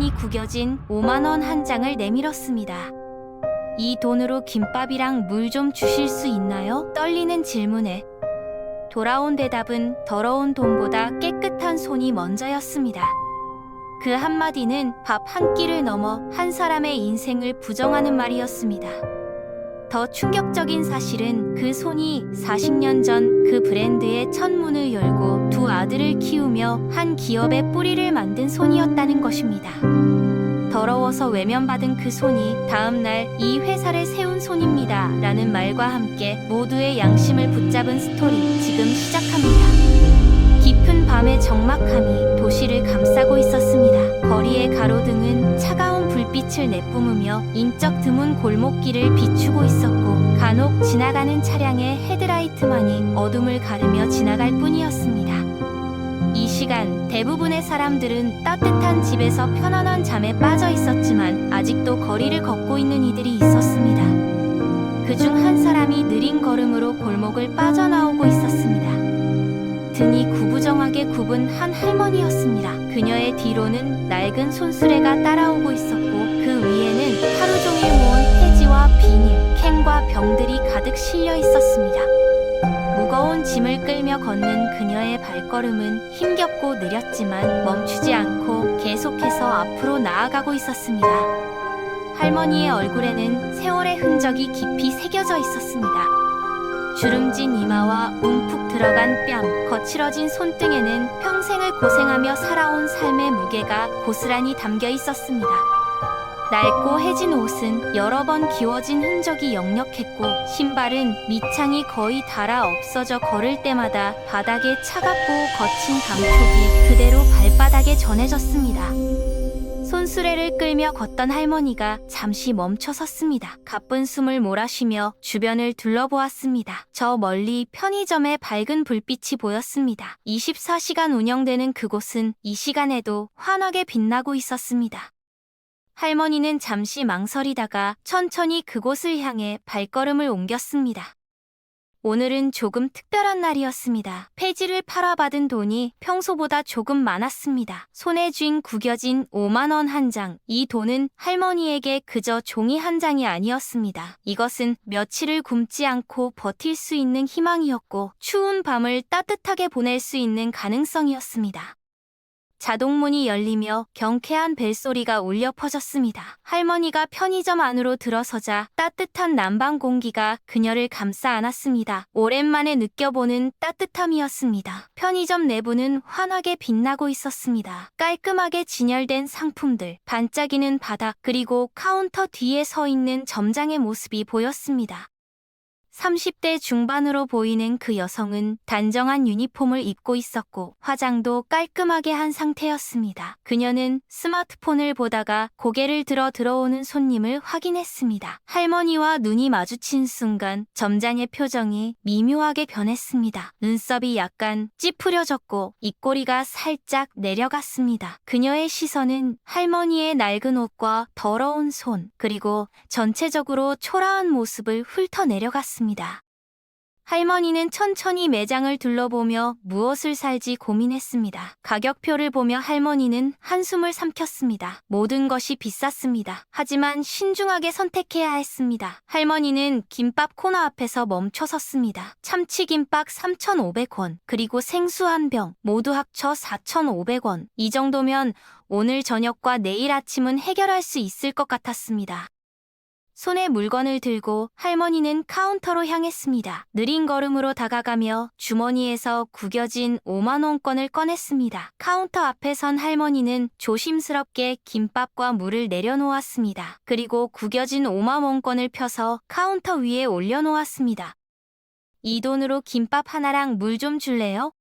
손이 구겨진 5만원 한 장을 내밀었습니다. 이 돈으로 김밥이랑 물 좀 주실 수 있나요? 떨리는 질문에 돌아온 대답은 더러운 돈보다 깨끗한 손이 먼저였습니다. 그 한마디는 밥 한 끼를 넘어 한 사람의 인생을 부정하는 말이었습니다. 더 충격적인 사실은 그 손이 40년 전 그 브랜드의 첫 문을 열고 두 아들을 키우며 한 기업의 뿌리를 만든 손이었다는 것입니다. 더러워서 외면받은 그 손이 다음날 이 회사를 세운 손입니다 라는 말과 함께 모두의 양심을 붙잡은 스토리 지금 시작합니다. 깊은 밤의 적막함이 도시를 감싸고 있었습니다. 거리의 가로등은 차가운 불빛을 내뿜으며 인적 드문 골목길을 비추고 있었고 간혹 지나가는 차량의 헤드라이트만이 어둠을 가르며 지나갈 뿐이었습니다. 이 시간 대부분의 사람들은 따뜻한 집에서 편안한 잠에 빠져 있었지만 아직도 거리를 걷고 있는 이들이 있었습니다. 그중 한 사람이 느린 걸음으로 골목을 빠져나오고 있었습니다. 등이 구부정하게 굽은 한 할머니였습니다. 그녀의 뒤로는 낡은 손수레가 따라오고 있었고 그 위에는 하루 종일 모은 폐지와 비닐, 캔과 병들이 가득 실려 있었습니다. 무거운 짐을 끌며 걷는 그녀의 발걸음은 힘겹고 느렸지만 멈추지 않고 계속해서 앞으로 나아가고 있었습니다. 할머니의 얼굴에는 세월의 흔적이 깊이 새겨져 있었습니다. 주름진 이마와 움푹 들어간 뺨, 거칠어진 손등에는 평생을 고생하며 살아온 삶의 무게가 고스란히 담겨 있었습니다. 낡고 해진 옷은 여러 번 기워진 흔적이 역력했고 신발은 밑창이 거의 닳아 없어져 걸을 때마다 바닥에 차갑고 거친 감촉이 그대로 발바닥에 전해졌습니다. 손수레를 끌며 걷던 할머니가 잠시 멈춰 섰습니다. 가쁜 숨을 몰아쉬며 주변을 둘러보았습니다. 저 멀리 편의점의 밝은 불빛이 보였습니다. 24시간 운영되는 그곳은 이 시간에도 환하게 빛나고 있었습니다. 할머니는 잠시 망설이다가 천천히 그곳을 향해 발걸음을 옮겼습니다. 오늘은 조금 특별한 날이었습니다. 폐지를 팔아받은 돈이 평소보다 조금 많았습니다. 손에 쥔 구겨진 5만원 한 장. 이 돈은 할머니에게 그저 종이 한 장이 아니었습니다. 이것은 며칠을 굶지 않고 버틸 수 있는 희망이었고 추운 밤을 따뜻하게 보낼 수 있는 가능성이었습니다. 자동문이 열리며 경쾌한 벨소리가 울려 퍼졌습니다. 할머니가 편의점 안으로 들어서자 따뜻한 난방 공기가 그녀를 감싸 안았습니다. 오랜만에 느껴보는 따뜻함이었습니다. 편의점 내부는 환하게 빛나고 있었습니다. 깔끔하게 진열된 상품들, 반짝이는 바닥, 그리고 카운터 뒤에 서 있는 점장의 모습이 보였습니다. 30대 중반으로 보이는 그 여성은 단정한 유니폼을 입고 있었고 화장도 깔끔하게 한 상태였습니다. 그녀는 스마트폰을 보다가 고개를 들어 들어오는 손님을 확인했습니다. 할머니와 눈이 마주친 순간 점장의 표정이 미묘하게 변했습니다. 눈썹이 약간 찌푸려졌고 입꼬리가 살짝 내려갔습니다. 그녀의 시선은 할머니의 낡은 옷과 더러운 손, 그리고 전체적으로 초라한 모습을 훑어내려갔습니다. 할머니는 천천히 매장을 둘러보며 무엇을 살지 고민했습니다. 가격표를 보며 할머니는 한숨을 삼켰습니다. 모든 것이 비쌌습니다. 하지만 신중하게 선택해야 했습니다. 할머니는 김밥 코너 앞에서 멈춰 섰습니다. 참치김밥 3,500원, 그리고 생수 한 병, 모두 합쳐 4,500원. 이 정도면 오늘 저녁과 내일 아침은 해결할 수 있을 것 같았습니다. 손에 물건을 들고 할머니는 카운터로 향했습니다. 느린 걸음으로 다가가며 주머니에서 구겨진 5만원권을 꺼냈습니다. 카운터 앞에 선 할머니는 조심스럽게 김밥과 물을 내려놓았습니다. 그리고 구겨진 5만원권을 펴서 카운터 위에 올려놓았습니다. 이 돈으로 김밥 하나랑 물 좀 줄래요?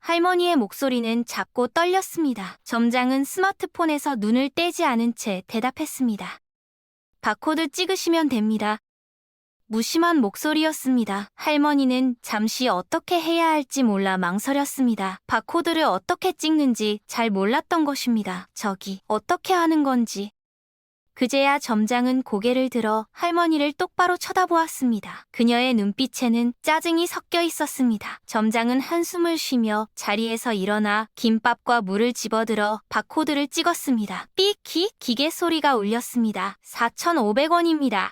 할머니의 목소리는 작고 떨렸습니다. 점장은 스마트폰에서 눈을 떼지 않은 채 대답했습니다. 바코드 찍으시면 됩니다. 무심한 목소리였습니다. 할머니는 잠시 어떻게 해야 할지 몰라 망설였습니다. 바코드를 어떻게 찍는지 잘 몰랐던 것입니다. 저기, 어떻게 하는 건지. 그제야 점장은 고개를 들어 할머니를 똑바로 쳐다보았습니다. 그녀의 눈빛에는 짜증이 섞여 있었습니다. 점장은 한숨을 쉬며 자리에서 일어나 김밥과 물을 집어들어 바코드를 찍었습니다. 삐킥 기계 소리가 울렸습니다. 4,500원입니다.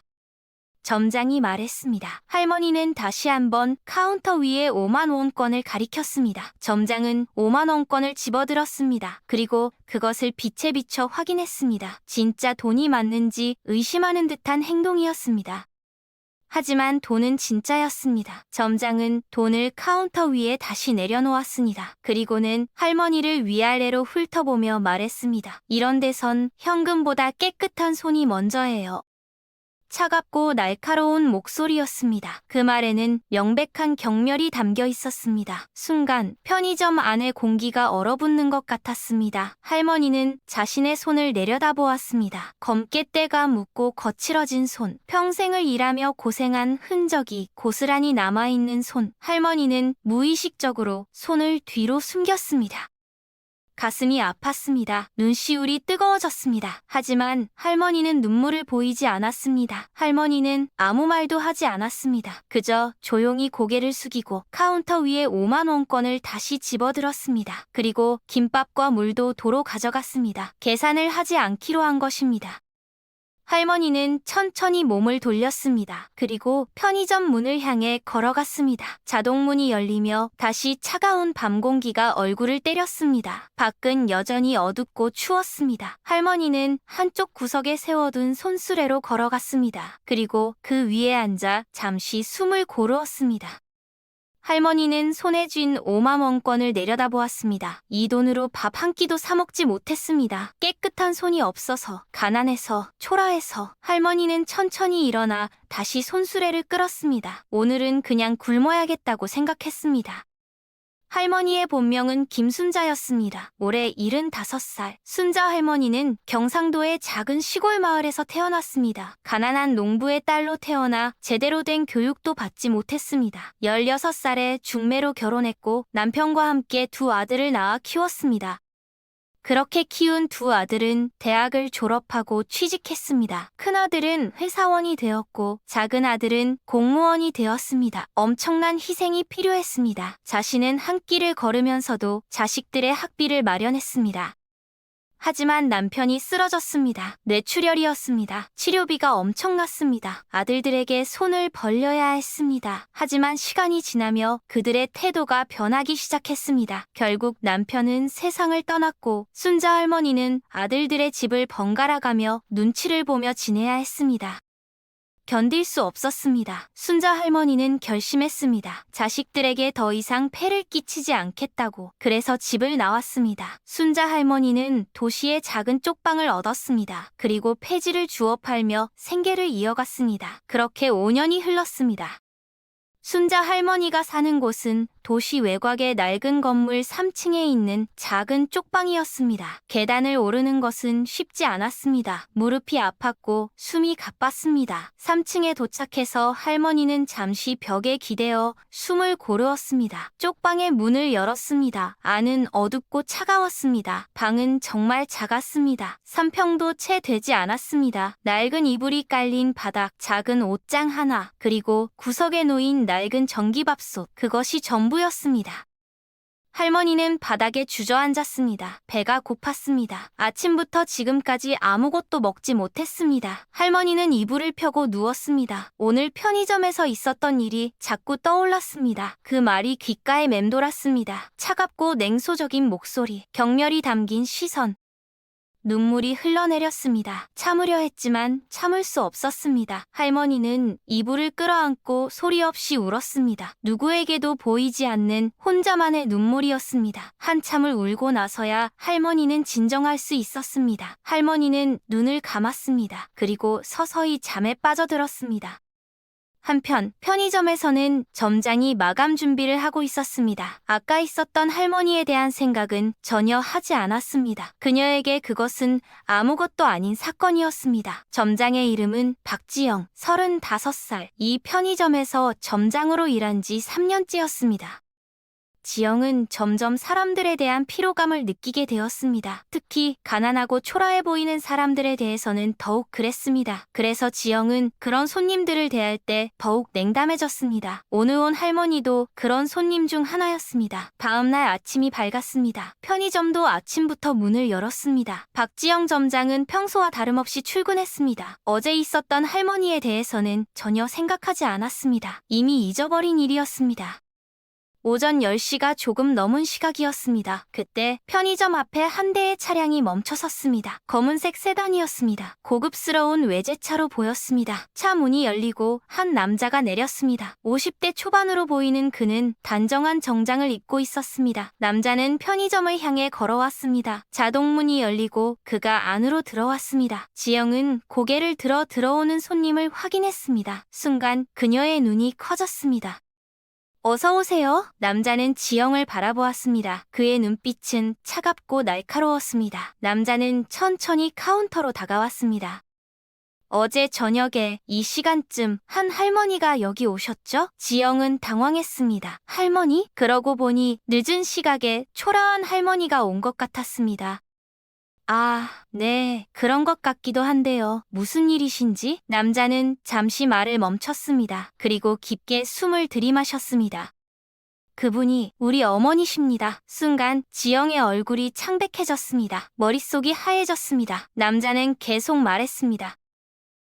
점장이 말했습니다. 할머니는 다시 한번 카운터 위에 5만 원권을 가리켰습니다. 점장은 5만 원권을 집어들었습니다. 그리고 그것을 빛에 비춰 확인했습니다. 진짜 돈이 맞는지 의심하는 듯한 행동이었습니다. 하지만 돈은 진짜였습니다. 점장은 돈을 카운터 위에 다시 내려놓았습니다. 그리고는 할머니를 위아래로 훑어보며 말했습니다. 이런 데선 현금보다 깨끗한 손이 먼저예요. 차갑고 날카로운 목소리였습니다. 그 말에는 명백한 경멸이 담겨 있었습니다. 순간 편의점 안의 공기가 얼어붙는 것 같았습니다. 할머니는 자신의 손을 내려다보았습니다. 검게 때가 묻고 거칠어진 손, 평생을 일하며 고생한 흔적이 고스란히 남아있는 손. 할머니는 무의식적으로 손을 뒤로 숨겼습니다. 가슴이 아팠습니다. 눈시울이 뜨거워졌습니다. 하지만 할머니는 눈물을 보이지 않았습니다. 할머니는 아무 말도 하지 않았습니다. 그저 조용히 고개를 숙이고 카운터 위에 5만 원권을 다시 집어들었습니다. 그리고 김밥과 물도 도로 가져갔습니다. 계산을 하지 않기로 한 것입니다. 할머니는 천천히 몸을 돌렸습니다. 그리고 편의점 문을 향해 걸어갔습니다. 자동문이 열리며 다시 차가운 밤 공기가 얼굴을 때렸습니다. 밖은 여전히 어둡고 추웠습니다. 할머니는 한쪽 구석에 세워둔 손수레로 걸어갔습니다. 그리고 그 위에 앉아 잠시 숨을 고르었습니다. 할머니는 손에 쥔 5만 원권을 내려다보았습니다. 이 돈으로 밥 한 끼도 사 먹지 못했습니다. 깨끗한 손이 없어서, 가난해서, 초라해서. 할머니는 천천히 일어나 다시 손수레를 끌었습니다. 오늘은 그냥 굶어야겠다고 생각했습니다. 할머니의 본명은 김순자였습니다. 올해 75살. 순자 할머니는 경상도의 작은 시골 마을에서 태어났습니다. 가난한 농부의 딸로 태어나 제대로 된 교육도 받지 못했습니다. 16살에 중매로 결혼했고 남편과 함께 두 아들을 낳아 키웠습니다. 그렇게 키운 두 아들은 대학을 졸업하고 취직했습니다. 큰아들은 회사원이 되었고 작은 아들은 공무원이 되었습니다. 엄청난 희생이 필요했습니다. 자신은 한 끼를 걸으면서도 자식들의 학비를 마련했습니다. 하지만 남편이 쓰러졌습니다. 뇌출혈이었습니다. 치료비가 엄청났습니다. 아들들에게 손을 벌려야 했습니다. 하지만 시간이 지나며 그들의 태도가 변하기 시작했습니다. 결국 남편은 세상을 떠났고 순자 할머니는 아들들의 집을 번갈아가며 눈치를 보며 지내야 했습니다. 견딜 수 없었습니다. 순자 할머니는 결심했습니다. 자식들에게 더 이상 폐를 끼치지 않겠다고. 그래서 집을 나왔습니다. 순자 할머니는 도시의 작은 쪽방을 얻었습니다. 그리고 폐지를 주워 팔며 생계를 이어갔습니다. 그렇게 5년이 흘렀습니다. 순자 할머니가 사는 곳은 도시 외곽의 낡은 건물 3층에 있는 작은 쪽방이었습니다. 계단을 오르는 것은 쉽지 않았습니다. 무릎이 아팠고 숨이 가빴습니다. 3층에 도착해서 할머니는 잠시 벽에 기대어 숨을 고르었습니다. 쪽방의 문을 열었습니다. 안은 어둡고 차가웠습니다. 방은 정말 작았습니다. 3평도 채 되지 않았습니다. 낡은 이불이 깔린 바닥, 작은 옷장 하나, 그리고 구석에 놓인 낡은 전기밥솥, 그것이 전부였습니다. 할머니는 바닥에 주저앉았습니다. 배가 고팠습니다. 아침부터 지금까지 아무것도 먹지 못했습니다. 할머니는 이불을 펴고 누웠습니다. 오늘 편의점에서 있었던 일이 자꾸 떠올랐습니다. 그 말이 귓가에 맴돌았습니다. 차갑고 냉소적인 목소리, 경멸이 담긴 시선. 눈물이 흘러내렸습니다. 참으려 했지만 참을 수 없었습니다. 할머니는 이불을 끌어안고 소리 없이 울었습니다. 누구에게도 보이지 않는 혼자만의 눈물이었습니다. 한참을 울고 나서야 할머니는 진정할 수 있었습니다. 할머니는 눈을 감았습니다. 그리고 서서히 잠에 빠져들었습니다. 한편 편의점에서는 점장이 마감 준비를 하고 있었습니다. 아까 있었던 할머니에 대한 생각은 전혀 하지 않았습니다. 그녀에게 그것은 아무것도 아닌 사건이었습니다. 점장의 이름은 박지영, 35살. 이 편의점에서 점장으로 일한 지 3년째였습니다. 지영은 점점 사람들에 대한 피로감을 느끼게 되었습니다. 특히 가난하고 초라해 보이는 사람들에 대해서는 더욱 그랬습니다. 그래서 지영은 그런 손님들을 대할 때 더욱 냉담해졌습니다. 오늘 온 할머니도 그런 손님 중 하나였습니다. 다음날 아침이 밝았습니다. 편의점도 아침부터 문을 열었습니다. 박지영 점장은 평소와 다름없이 출근했습니다. 어제 있었던 할머니에 대해서는 전혀 생각하지 않았습니다. 이미 잊어버린 일이었습니다. 오전 10시가 조금 넘은 시각이었습니다. 그때 편의점 앞에 한 대의 차량이 멈춰 섰습니다. 검은색 세단이었습니다. 고급스러운 외제차로 보였습니다. 차 문이 열리고 한 남자가 내렸습니다. 50대 초반으로 보이는 그는 단정한 정장을 입고 있었습니다. 남자는 편의점을 향해 걸어왔습니다. 자동문이 열리고 그가 안으로 들어왔습니다. 지영은 고개를 들어 들어오는 손님을 확인했습니다. 순간 그녀의 눈이 커졌습니다. 어서 오세요. 남자는 지영을 바라보았습니다. 그의 눈빛은 차갑고 날카로웠습니다. 남자는 천천히 카운터로 다가왔습니다. 어제 저녁에 이 시간쯤 한 할머니가 여기 오셨죠? 지영은 당황했습니다. 할머니? 그러고 보니 늦은 시각에 초라한 할머니가 온 것 같았습니다. 아, 네, 그런 것 같기도 한데요. 무슨 일이신지? 남자는 잠시 말을 멈췄습니다. 그리고 깊게 숨을 들이마셨습니다. 그분이 우리 어머니십니다. 순간 지영의 얼굴이 창백해졌습니다. 머릿속이 하얘졌습니다. 남자는 계속 말했습니다.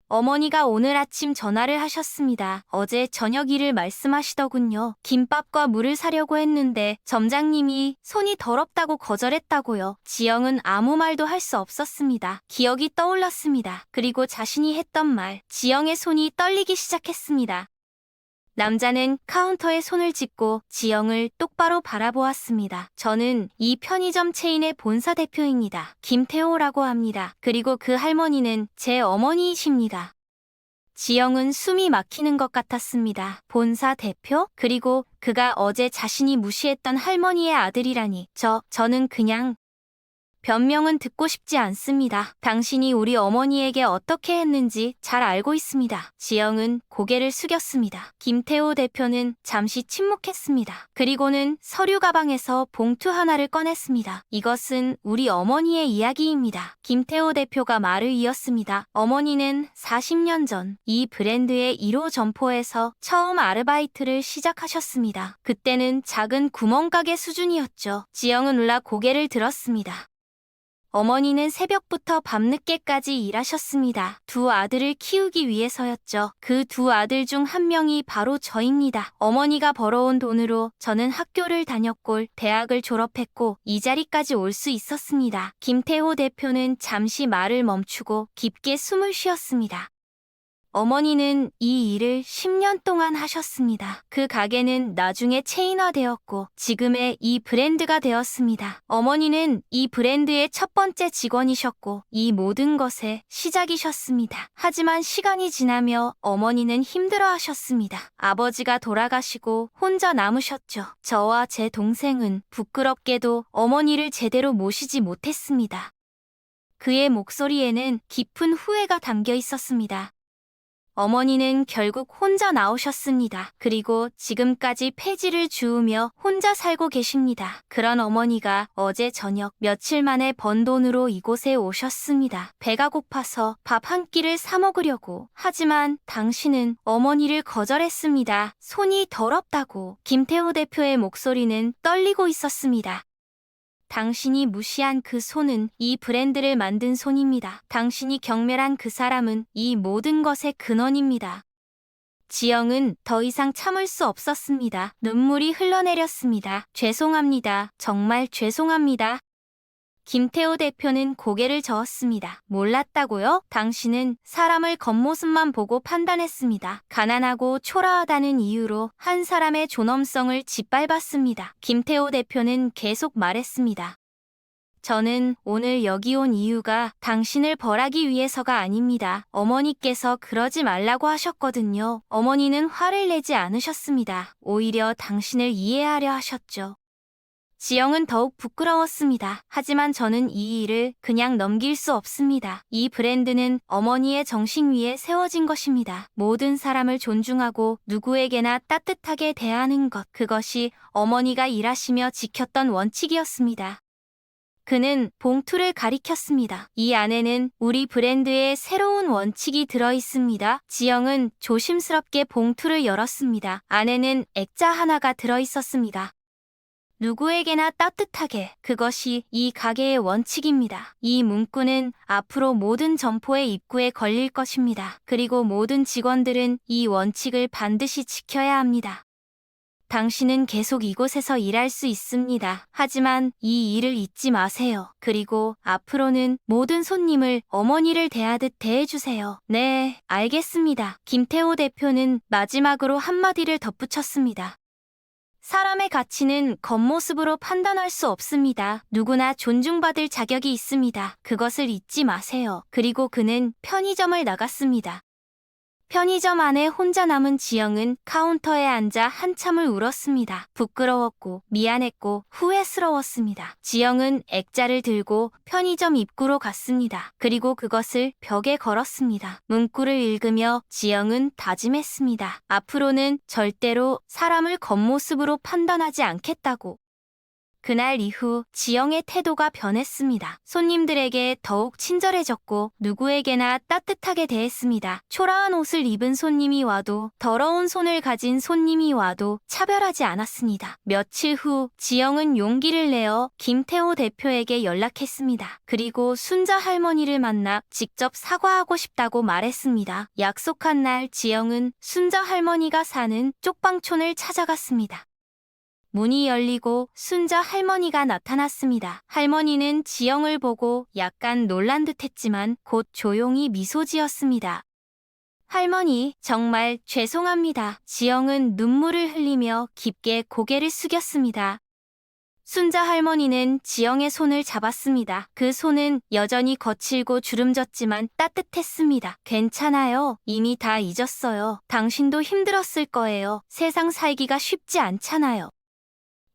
어머니가 오늘 아침 전화를 하셨습니다. 어제 저녁 일을 말씀하시더군요. 김밥과 물을 사려고 했는데 점장님이 손이 더럽다고 거절했다고요. 지영은 아무 말도 할 수 없었습니다. 기억이 떠올랐습니다. 그리고 자신이 했던 말, 지영의 손이 떨리기 시작했습니다. 남자는 카운터에 손을 짚고 지영을 똑바로 바라보았습니다. 저는 이 편의점 체인의 본사 대표입니다. 김태호라고 합니다. 그리고 그 할머니는 제 어머니이십니다. 지영은 숨이 막히는 것 같았습니다. 본사 대표? 그리고 그가 어제 자신이 무시했던 할머니의 아들이라니. 저는 그냥 변명은 듣고 싶지 않습니다. 당신이 우리 어머니에게 어떻게 했는지 잘 알고 있습니다. 지영은 고개를 숙였습니다. 김태호 대표는 잠시 침묵했습니다. 그리고는 서류 가방에서 봉투 하나를 꺼냈습니다. 이것은 우리 어머니의 이야기입니다. 김태호 대표가 말을 이었습니다. 어머니는 40년 전 이 브랜드의 1호 점포에서 처음 아르바이트를 시작하셨습니다. 그때는 작은 구멍가게 수준이었죠. 지영은 놀라 고개를 들었습니다. 어머니는 새벽부터 밤늦게까지 일하셨습니다. 두 아들을 키우기 위해서였죠. 그 두 아들 중 한 명이 바로 저입니다. 어머니가 벌어온 돈으로 저는 학교를 다녔고 대학을 졸업했고 이 자리까지 올 수 있었습니다. 김태호 대표는 잠시 말을 멈추고 깊게 숨을 쉬었습니다. 어머니는 이 일을 10년 동안 하셨습니다. 그 가게는 나중에 체인화되었고 지금의 이 브랜드가 되었습니다. 어머니는 이 브랜드의 첫 번째 직원이셨고 이 모든 것의 시작이셨습니다. 하지만 시간이 지나며 어머니는 힘들어하셨습니다. 아버지가 돌아가시고 혼자 남으셨죠. 저와 제 동생은 부끄럽게도 어머니를 제대로 모시지 못했습니다. 그의 목소리에는 깊은 후회가 담겨 있었습니다. 어머니는 결국 혼자 나오셨습니다. 그리고 지금까지 폐지를 주우며 혼자 살고 계십니다. 그런 어머니가 어제 저녁 며칠 만에 번 돈으로 이곳에 오셨습니다. 배가 고파서 밥 한 끼를 사 먹으려고. 하지만 당신은 어머니를 거절했습니다. 손이 더럽다고. 김태호 대표의 목소리는 떨리고 있었습니다. 당신이 무시한 그 손은 이 브랜드를 만든 손입니다. 당신이 경멸한 그 사람은 이 모든 것의 근원입니다. 지영은 더 이상 참을 수 없었습니다. 눈물이 흘러내렸습니다. 죄송합니다. 정말 죄송합니다. 김태호 대표는 고개를 저었습니다. 몰랐다고요? 당신은 사람을 겉모습만 보고 판단했습니다. 가난하고 초라하다는 이유로 한 사람의 존엄성을 짓밟았습니다. 김태호 대표는 계속 말했습니다. 저는 오늘 여기 온 이유가 당신을 벌하기 위해서가 아닙니다. 어머니께서 그러지 말라고 하셨거든요. 어머니는 화를 내지 않으셨습니다. 오히려 당신을 이해하려 하셨죠. 지영은 더욱 부끄러웠습니다. 하지만 저는 이 일을 그냥 넘길 수 없습니다. 이 브랜드는 어머니의 정신 위에 세워진 것입니다. 모든 사람을 존중하고 누구에게나 따뜻하게 대하는 것, 그것이 어머니가 일하시며 지켰던 원칙이었습니다. 그는 봉투를 가리켰습니다. 이 안에는 우리 브랜드의 새로운 원칙이 들어 있습니다. 지영은 조심스럽게 봉투를 열었습니다. 안에는 액자 하나가 들어 있었습니다. 누구에게나 따뜻하게, 그것이 이 가게의 원칙입니다. 이 문구는 앞으로 모든 점포의 입구에 걸릴 것입니다. 그리고 모든 직원들은 이 원칙을 반드시 지켜야 합니다. 당신은 계속 이곳에서 일할 수 있습니다. 하지만 이 일을 잊지 마세요. 그리고 앞으로는 모든 손님을 어머니를 대하듯 대해주세요. 네, 알겠습니다. 김태호 대표는 마지막으로 한마디를 덧붙였습니다. 사람의 가치는 겉모습으로 판단할 수 없습니다. 누구나 존중받을 자격이 있습니다. 그것을 잊지 마세요. 그리고 그는 편의점을 나갔습니다. 편의점 안에 혼자 남은 지영은 카운터에 앉아 한참을 울었습니다. 부끄러웠고 미안했고 후회스러웠습니다. 지영은 액자를 들고 편의점 입구로 갔습니다. 그리고 그것을 벽에 걸었습니다. 문구를 읽으며 지영은 다짐했습니다. 앞으로는 절대로 사람을 겉모습으로 판단하지 않겠다고. 그날 이후 지영의 태도가 변했습니다. 손님들에게 더욱 친절해졌고 누구에게나 따뜻하게 대했습니다. 초라한 옷을 입은 손님이 와도 더러운 손을 가진 손님이 와도 차별하지 않았습니다. 며칠 후 지영은 용기를 내어 김태호 대표에게 연락했습니다. 그리고 순자 할머니를 만나 직접 사과하고 싶다고 말했습니다. 약속한 날 지영은 순자 할머니가 사는 쪽방촌을 찾아갔습니다. 문이 열리고 순자 할머니가 나타났습니다. 할머니는 지영을 보고 약간 놀란 듯했지만 곧 조용히 미소 지었습니다. 할머니, 정말 죄송합니다. 지영은 눈물을 흘리며 깊게 고개를 숙였습니다. 순자 할머니는 지영의 손을 잡았습니다. 그 손은 여전히 거칠고 주름졌지만 따뜻했습니다. 괜찮아요. 이미 다 잊었어요. 당신도 힘들었을 거예요. 세상 살기가 쉽지 않잖아요.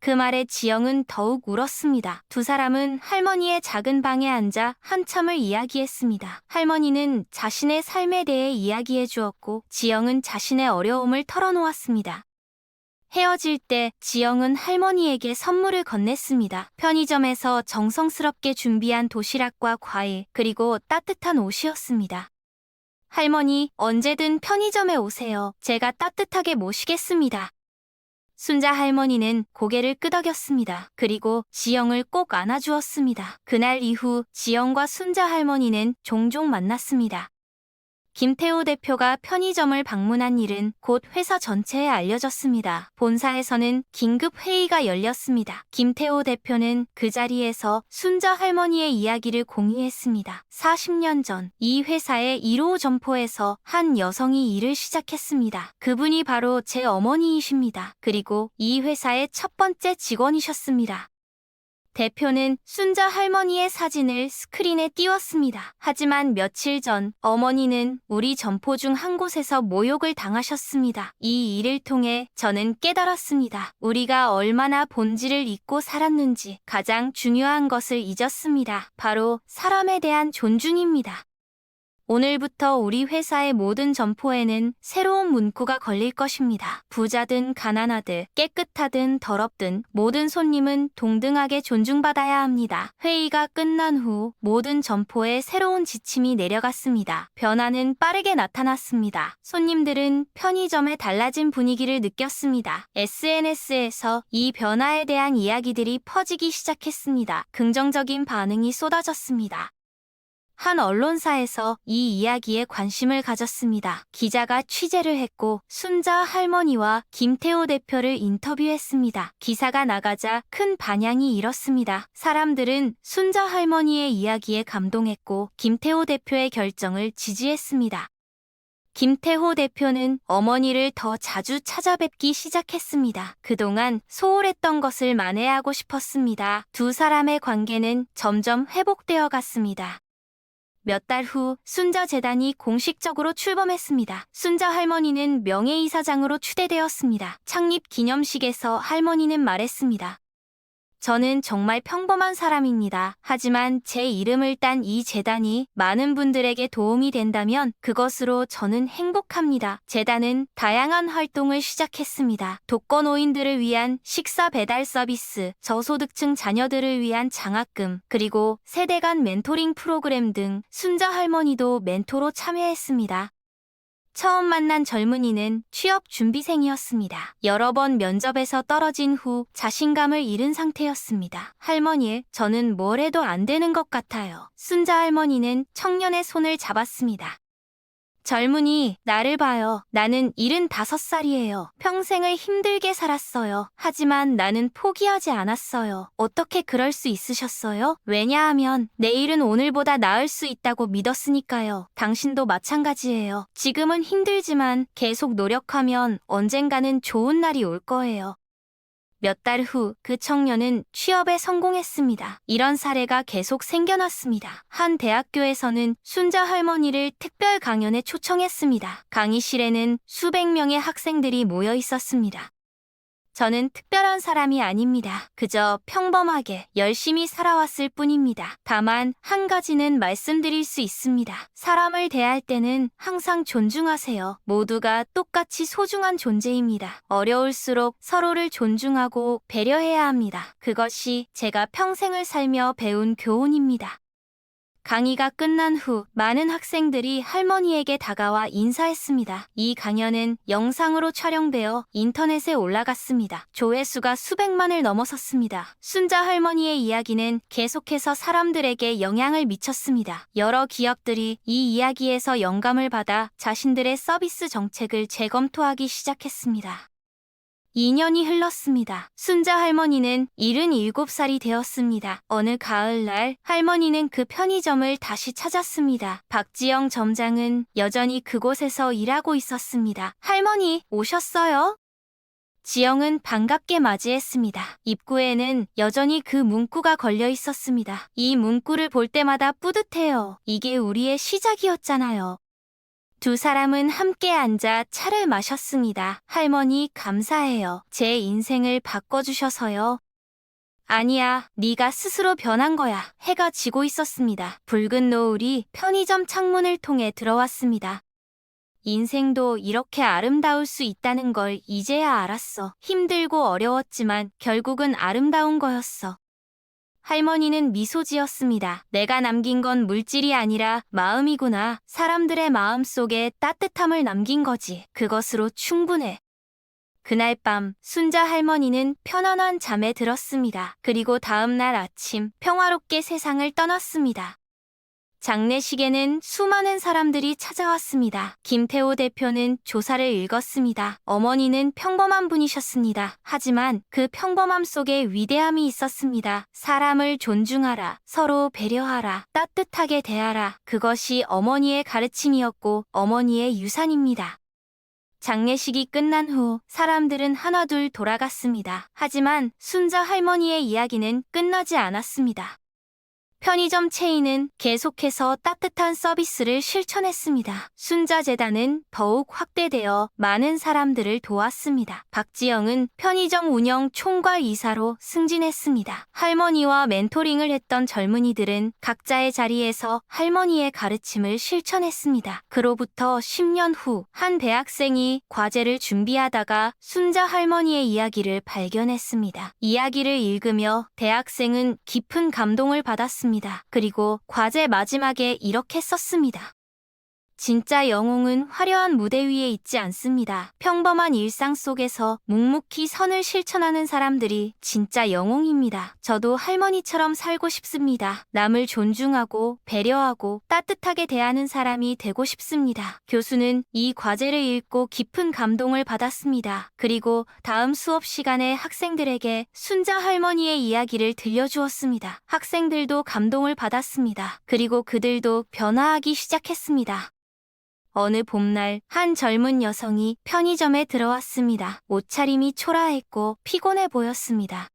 그 말에 지영은 더욱 울었습니다. 두 사람은 할머니의 작은 방에 앉아 한참을 이야기했습니다. 할머니는 자신의 삶에 대해 이야기해 주었고 지영은 자신의 어려움을 털어놓았습니다. 헤어질 때 지영은 할머니에게 선물을 건넸습니다. 편의점에서 정성스럽게 준비한 도시락과 과일, 그리고 따뜻한 옷이었습니다. 할머니, 언제든 편의점에 오세요. 제가 따뜻하게 모시겠습니다. 순자 할머니는 고개를 끄덕였습니다. 그리고 지영을 꼭 안아주었습니다. 그날 이후 지영과 순자 할머니는 종종 만났습니다. 김태호 대표가 편의점을 방문한 일은 곧 회사 전체에 알려졌습니다. 본사에서는 긴급 회의가 열렸습니다. 김태호 대표는 그 자리에서 순자 할머니의 이야기를 공유했습니다. 40년 전 이 회사의 1호 점포에서 한 여성이 일을 시작했습니다. 그분이 바로 제 어머니이십니다. 그리고 이 회사의 첫 번째 직원이셨습니다. 대표는 순자 할머니의 사진을 스크린에 띄웠습니다. 하지만 며칠 전 어머니는 우리 점포 중 한 곳에서 모욕을 당하셨습니다. 이 일을 통해 저는 깨달았습니다. 우리가 얼마나 본질을 잊고 살았는지 가장 중요한 것을 잊었습니다. 바로 사람에 대한 존중입니다. 오늘부터 우리 회사의 모든 점포에는 새로운 문구가 걸릴 것입니다. 부자든 가난하든 깨끗하든 더럽든 모든 손님은 동등하게 존중받아야 합니다. 회의가 끝난 후 모든 점포에 새로운 지침이 내려갔습니다. 변화는 빠르게 나타났습니다. 손님들은 편의점의 달라진 분위기를 느꼈습니다. SNS에서 이 변화에 대한 이야기들이 퍼지기 시작했습니다. 긍정적인 반응이 쏟아졌습니다. 한 언론사에서 이 이야기에 관심을 가졌습니다. 기자가 취재를 했고 순자 할머니와 김태호 대표를 인터뷰했습니다. 기사가 나가자 큰 반향이 일었습니다. 사람들은 순자 할머니의 이야기에 감동했고 김태호 대표의 결정을 지지했습니다. 김태호 대표는 어머니를 더 자주 찾아뵙기 시작했습니다. 그동안 소홀했던 것을 만회하고 싶었습니다. 두 사람의 관계는 점점 회복되어 갔습니다. 몇 달 후 순자 재단이 공식적으로 출범했습니다. 순자 할머니는 명예이사장으로 추대되었습니다. 창립 기념식에서 할머니는 말했습니다. 저는 정말 평범한 사람입니다. 하지만 제 이름을 딴 이 재단이 많은 분들에게 도움이 된다면 그것으로 저는 행복합니다. 재단은 다양한 활동을 시작했습니다. 독거노인들을 위한 식사 배달 서비스, 저소득층 자녀들을 위한 장학금, 그리고 세대 간 멘토링 프로그램 등 순자 할머니도 멘토로 참여했습니다. 처음 만난 젊은이는 취업 준비생이었습니다. 여러 번 면접에서 떨어진 후 자신감을 잃은 상태였습니다. 할머니, 저는 뭘 해도 안 되는 것 같아요. 순자 할머니는 청년의 손을 잡았습니다. 젊은이, 나를 봐요. 나는 75살이에요. 평생을 힘들게 살았어요. 하지만 나는 포기하지 않았어요. 어떻게 그럴 수 있으셨어요? 왜냐하면 내일은 오늘보다 나을 수 있다고 믿었으니까요. 당신도 마찬가지예요. 지금은 힘들지만 계속 노력하면 언젠가는 좋은 날이 올 거예요. 몇 달 후 그 청년은 취업에 성공했습니다. 이런 사례가 계속 생겨났습니다. 한 대학교에서는 순자 할머니를 특별 강연에 초청했습니다. 강의실에는 수백 명의 학생들이 모여 있었습니다. 저는 특별한 사람이 아닙니다. 그저 평범하게 열심히 살아왔을 뿐입니다. 다만 한 가지는 말씀드릴 수 있습니다. 사람을 대할 때는 항상 존중하세요. 모두가 똑같이 소중한 존재입니다. 어려울수록 서로를 존중하고 배려해야 합니다. 그것이 제가 평생을 살며 배운 교훈입니다. 강의가 끝난 후 많은 학생들이 할머니에게 다가와 인사했습니다. 이 강연은 영상으로 촬영되어 인터넷에 올라갔습니다. 조회수가 수백만을 넘어섰습니다. 순자 할머니의 이야기는 계속해서 사람들에게 영향을 미쳤습니다. 여러 기업들이 이 이야기에서 영감을 받아 자신들의 서비스 정책을 재검토하기 시작했습니다. 2년이 흘렀습니다. 순자 할머니는 77살이 되었습니다. 어느 가을날 할머니는 그 편의점을 다시 찾았습니다. 박지영 점장은 여전히 그곳에서 일하고 있었습니다. 할머니, 오셨어요? 지영은 반갑게 맞이했습니다. 입구에는 여전히 그 문구가 걸려 있었습니다. 이 문구를 볼 때마다 뿌듯해요. 이게 우리의 시작이었잖아요. 두 사람은 함께 앉아 차를 마셨습니다. 할머니, 감사해요. 제 인생을 바꿔주셔서요. 아니야, 네가 스스로 변한 거야. 해가 지고 있었습니다. 붉은 노을이 편의점 창문을 통해 들어왔습니다. 인생도 이렇게 아름다울 수 있다는 걸 이제야 알았어. 힘들고 어려웠지만 결국은 아름다운 거였어. 할머니는 미소 지었습니다. 내가 남긴 건 물질이 아니라 마음이구나. 사람들의 마음 속에 따뜻함을 남긴 거지. 그것으로 충분해. 그날 밤 순자 할머니는 편안한 잠에 들었습니다. 그리고 다음 날 아침 평화롭게 세상을 떠났습니다. 장례식에는 수많은 사람들이 찾아왔습니다. 김태호 대표는 조사를 읽었습니다. 어머니는 평범한 분이셨습니다. 하지만 그 평범함 속에 위대함이 있었습니다. 사람을 존중하라, 서로 배려하라, 따뜻하게 대하라. 그것이 어머니의 가르침이었고 어머니의 유산입니다. 장례식이 끝난 후 사람들은 하나둘 돌아갔습니다. 하지만 순자 할머니의 이야기는 끝나지 않았습니다. 편의점 체인은 계속해서 따뜻한 서비스를 실천했습니다. 순자 재단은 더욱 확대되어 많은 사람들을 도왔습니다. 박지영은 편의점 운영 총괄 이사로 승진했습니다. 할머니와 멘토링을 했던 젊은이들은 각자의 자리에서 할머니의 가르침을 실천했습니다. 그로부터 10년 후 한 대학생이 과제를 준비하다가 순자 할머니의 이야기를 발견했습니다. 이야기를 읽으며 대학생은 깊은 감동을 받았습니다. 그리고 과제 마지막에 이렇게 썼습니다. 진짜 영웅은 화려한 무대 위에 있지 않습니다. 평범한 일상 속에서 묵묵히 선을 실천하는 사람들이 진짜 영웅입니다. 저도 할머니처럼 살고 싶습니다. 남을 존중하고 배려하고 따뜻하게 대하는 사람이 되고 싶습니다. 교수는 이 과제를 읽고 깊은 감동을 받았습니다. 그리고 다음 수업 시간에 학생들에게 순자 할머니의 이야기를 들려주었습니다. 학생들도 감동을 받았습니다. 그리고 그들도 변화하기 시작했습니다. 어느 봄날 한 젊은 여성이 편의점에 들어왔습니다. 옷차림이 초라했고 피곤해 보였습니다.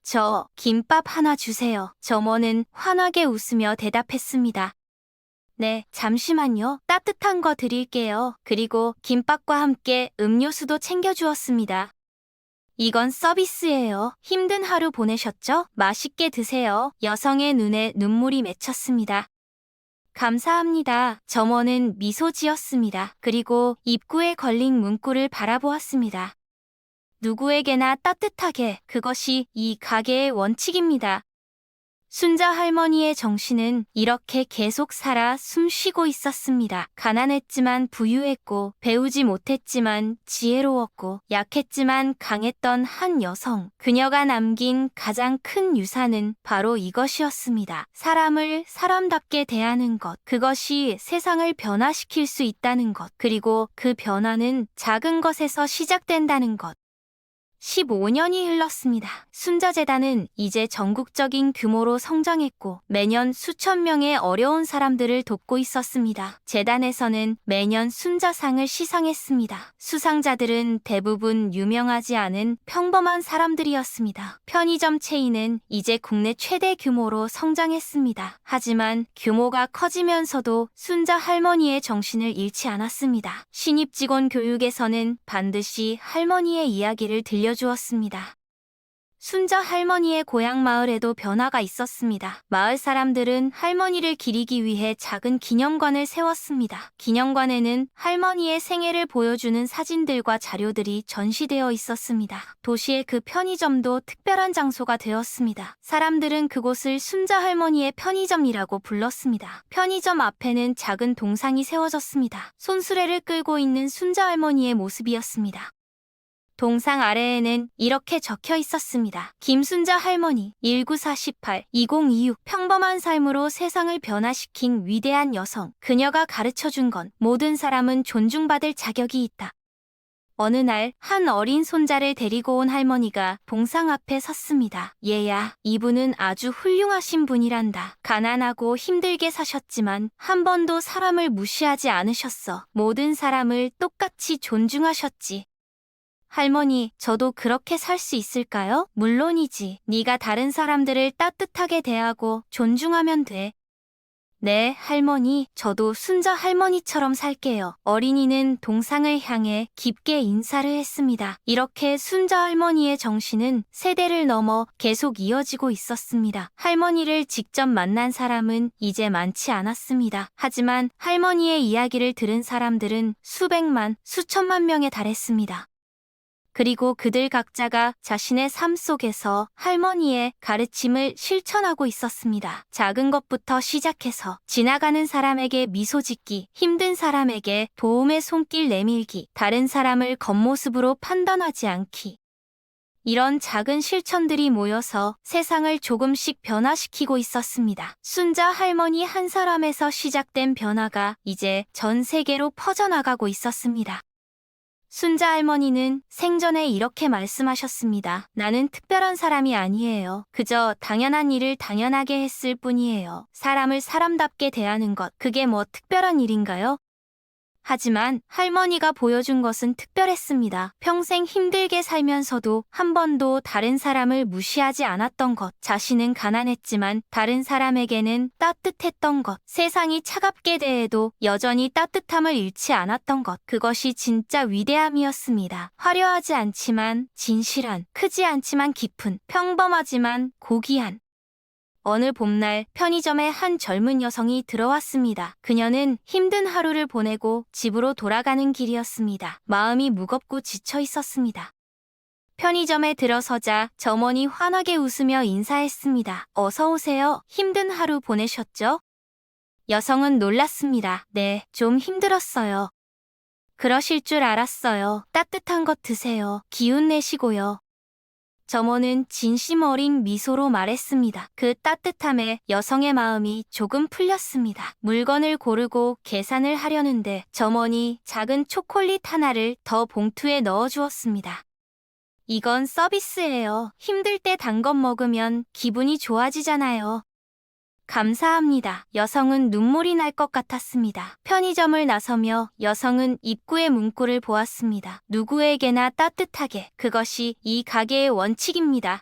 저 김밥 하나 주세요. 점원은 환하게 웃으며 대답했습니다. 네, 잠시만요. 따뜻한 거 드릴게요. 그리고 김밥과 함께 음료수도 챙겨주었습니다. 이건 서비스예요. 힘든 하루 보내셨죠? 맛있게 드세요. 여성의 눈에 눈물이 맺혔습니다. 감사합니다. 점원은 미소 지었습니다. 그리고 입구에 걸린 문구를 바라보았습니다. 누구에게나 따뜻하게, 그것이 이 가게의 원칙입니다. 순자 할머니의 정신은 이렇게 계속 살아 숨쉬고 있었습니다. 가난했지만 부유했고, 배우지 못했지만 지혜로웠고, 약했지만 강했던 한 여성. 그녀가 남긴 가장 큰 유산은 바로 이것이었습니다. 사람을 사람답게 대하는 것. 그것이 세상을 변화시킬 수 있다는 것. 그리고 그 변화는 작은 것에서 시작된다는 것. 15년이 흘렀습니다. 순자재단은 이제 전국적인 규모로 성장했고 매년 수천 명의 어려운 사람들을 돕고 있었습니다. 재단에서는 매년 순자상을 시상했습니다. 수상자들은 대부분 유명하지 않은 평범한 사람들이었습니다. 편의점 체인은 이제 국내 최대 규모로 성장했습니다. 하지만 규모가 커지면서도 순자 할머니의 정신을 잃지 않았습니다. 신입 직원 교육에서는 반드시 할머니의 이야기를 들려주었습니다. 순자 할머니의 고향 마을에도 변화가 있었습니다. 마을 사람들은 할머니를 기리기 위해 작은 기념관을 세웠습니다. 기념관에는 할머니의 생애를 보여주는 사진들과 자료들이 전시되어 있었습니다. 도시의 그 편의점도 특별한 장소가 되었습니다. 사람들은 그곳을 순자 할머니의 편의점이라고 불렀습니다. 편의점 앞에는 작은 동상이 세워졌습니다. 손수레를 끌고 있는 순자 할머니의 모습이었습니다. 동상 아래에는 이렇게 적혀 있었습니다. 김순자 할머니 1948-2026 평범한 삶으로 세상을 변화시킨 위대한 여성. 그녀가 가르쳐준 건 모든 사람은 존중받을 자격이 있다. 어느 날 한 어린 손자를 데리고 온 할머니가 동상 앞에 섰습니다. 얘야, 이분은 아주 훌륭하신 분이란다. 가난하고 힘들게 사셨지만 한 번도 사람을 무시하지 않으셨어. 모든 사람을 똑같이 존중하셨지. 할머니, 저도 그렇게 살 수 있을까요? 물론이지. 네가 다른 사람들을 따뜻하게 대하고 존중하면 돼. 네, 할머니, 저도 순자 할머니처럼 살게요. 어린이는 동상을 향해 깊게 인사를 했습니다. 이렇게 순자 할머니의 정신은 세대를 넘어 계속 이어지고 있었습니다. 할머니를 직접 만난 사람은 이제 많지 않았습니다. 하지만 할머니의 이야기를 들은 사람들은 수백만, 수천만 명에 달했습니다. 그리고 그들 각자가 자신의 삶 속에서 할머니의 가르침을 실천하고 있었습니다. 작은 것부터 시작해서 지나가는 사람에게 미소 짓기, 힘든 사람에게 도움의 손길 내밀기, 다른 사람을 겉모습으로 판단하지 않기. 이런 작은 실천들이 모여서 세상을 조금씩 변화시키고 있었습니다. 순자 할머니 한 사람에서 시작된 변화가 이제 전 세계로 퍼져나가고 있었습니다. 순자 할머니는 생전에 이렇게 말씀하셨습니다. 나는 특별한 사람이 아니에요. 그저 당연한 일을 당연하게 했을 뿐이에요. 사람을 사람답게 대하는 것, 그게 뭐 특별한 일인가요? 하지만 할머니가 보여준 것은 특별했습니다. 평생 힘들게 살면서도 한 번도 다른 사람을 무시하지 않았던 것, 자신은 가난했지만 다른 사람에게는 따뜻했던 것, 세상이 차갑게 대해도 여전히 따뜻함을 잃지 않았던 것, 그것이 진짜 위대함이었습니다. 화려하지 않지만 진실한, 크지 않지만 깊은, 평범하지만 고귀한. 어느 봄날 편의점에 한 젊은 여성이 들어왔습니다. 그녀는 힘든 하루를 보내고 집으로 돌아가는 길이었습니다. 마음이 무겁고 지쳐 있었습니다. 편의점에 들어서자 점원이 환하게 웃으며 인사했습니다. 어서 오세요. 힘든 하루 보내셨죠? 여성은 놀랐습니다. 네, 좀 힘들었어요. 그러실 줄 알았어요. 따뜻한 것 드세요. 기운 내시고요. 점원은 진심 어린 미소로 말했습니다. 그 따뜻함에 여성의 마음이 조금 풀렸습니다. 물건을 고르고 계산을 하려는데 점원이 작은 초콜릿 하나를 더 봉투에 넣어주었습니다. 이건 서비스예요. 힘들 때 단 것 먹으면 기분이 좋아지잖아요. 감사합니다. 여성은 눈물이 날 것 같았습니다. 편의점을 나서며 여성은 입구의 문구를 보았습니다. 누구에게나 따뜻하게. 그것이 이 가게의 원칙입니다.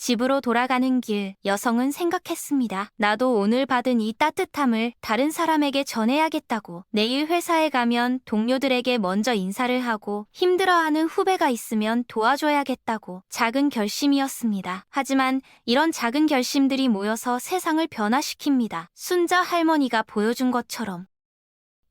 집으로 돌아가는 길, 여성은 생각했습니다. 나도 오늘 받은 이 따뜻함을 다른 사람에게 전해야겠다고. 내일 회사에 가면 동료들에게 먼저 인사를 하고 힘들어하는 후배가 있으면 도와줘야겠다고. 작은 결심이었습니다. 하지만 이런 작은 결심들이 모여서 세상을 변화시킵니다. 순자 할머니가 보여준 것처럼.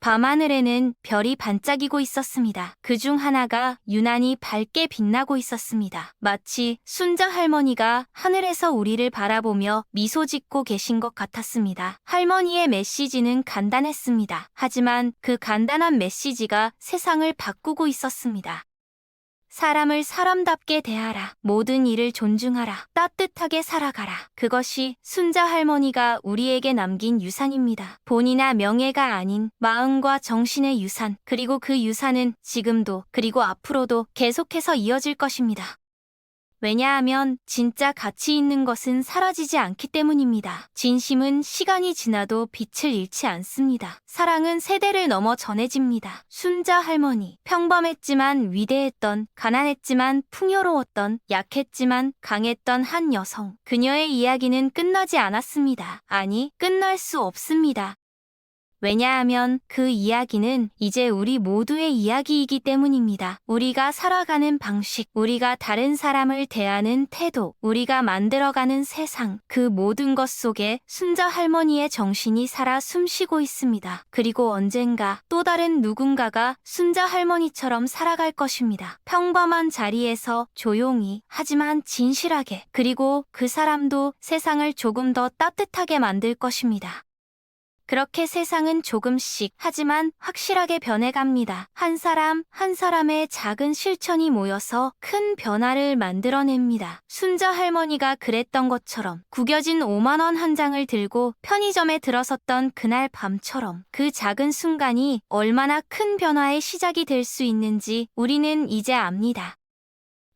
밤하늘에는 별이 반짝이고 있었습니다. 그중 하나가 유난히 밝게 빛나고 있었습니다. 마치 순자 할머니가 하늘에서 우리를 바라보며 미소 짓고 계신 것 같았습니다. 할머니의 메시지는 간단했습니다. 하지만 그 간단한 메시지가 세상을 바꾸고 있었습니다. 사람을 사람답게 대하라. 모든 일을 존중하라. 따뜻하게 살아가라. 그것이 순자 할머니가 우리에게 남긴 유산입니다. 본이나 명예가 아닌 마음과 정신의 유산, 그리고 그 유산은 지금도 그리고 앞으로도 계속해서 이어질 것입니다. 왜냐하면 진짜 가치 있는 것은 사라지지 않기 때문입니다. 진심은 시간이 지나도 빛을 잃지 않습니다. 사랑은 세대를 넘어 전해집니다. 순자 할머니, 평범했지만 위대했던, 가난했지만 풍요로웠던, 약했지만 강했던 한 여성. 그녀의 이야기는 끝나지 않았습니다. 아니, 끝날 수 없습니다. 왜냐하면 그 이야기는 이제 우리 모두의 이야기이기 때문입니다. 우리가 살아가는 방식, 우리가 다른 사람을 대하는 태도, 우리가 만들어가는 세상, 그 모든 것 속에 순자 할머니의 정신이 살아 숨쉬고 있습니다. 그리고 언젠가 또 다른 누군가가 순자 할머니처럼 살아갈 것입니다. 평범한 자리에서 조용히, 하지만 진실하게, 그리고 그 사람도 세상을 조금 더 따뜻하게 만들 것입니다. 그렇게 세상은 조금씩 하지만 확실하게 변해갑니다. 한 사람 한 사람의 작은 실천이 모여서 큰 변화를 만들어냅니다. 순자 할머니가 그랬던 것처럼 구겨진 5만 원 한 장을 들고 편의점에 들어섰던 그날 밤처럼 그 작은 순간이 얼마나 큰 변화의 시작이 될 수 있는지 우리는 이제 압니다.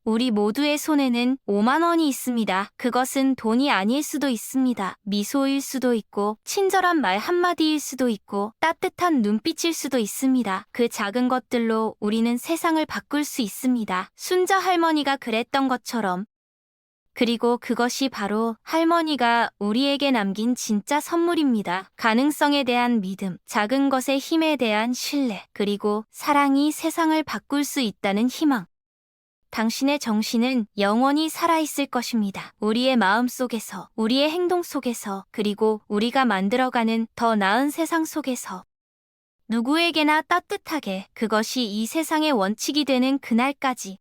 우리 모두의 손에는 5만 원이 있습니다. 그것은 돈이 아닐 수도 있습니다. 미소일 수도 있고, 친절한 말 한마디일 수도 있고, 따뜻한 눈빛일 수도 있습니다. 그 작은 것들로 우리는 세상을 바꿀 수 있습니다. 순자 할머니가 그랬던 것처럼. 그리고 그것이 바로 할머니가 우리에게 남긴 진짜 선물입니다. 가능성에 대한 믿음, 작은 것의 힘에 대한 신뢰, 그리고 사랑이 세상을 바꿀 수 있다는 희망. 당신의 정신은 영원히 살아있을 것입니다. 우리의 마음 속에서, 우리의 행동 속에서, 그리고 우리가 만들어가는 더 나은 세상 속에서. 누구에게나 따뜻하게 그것이 이 세상의 원칙이 되는 그날까지.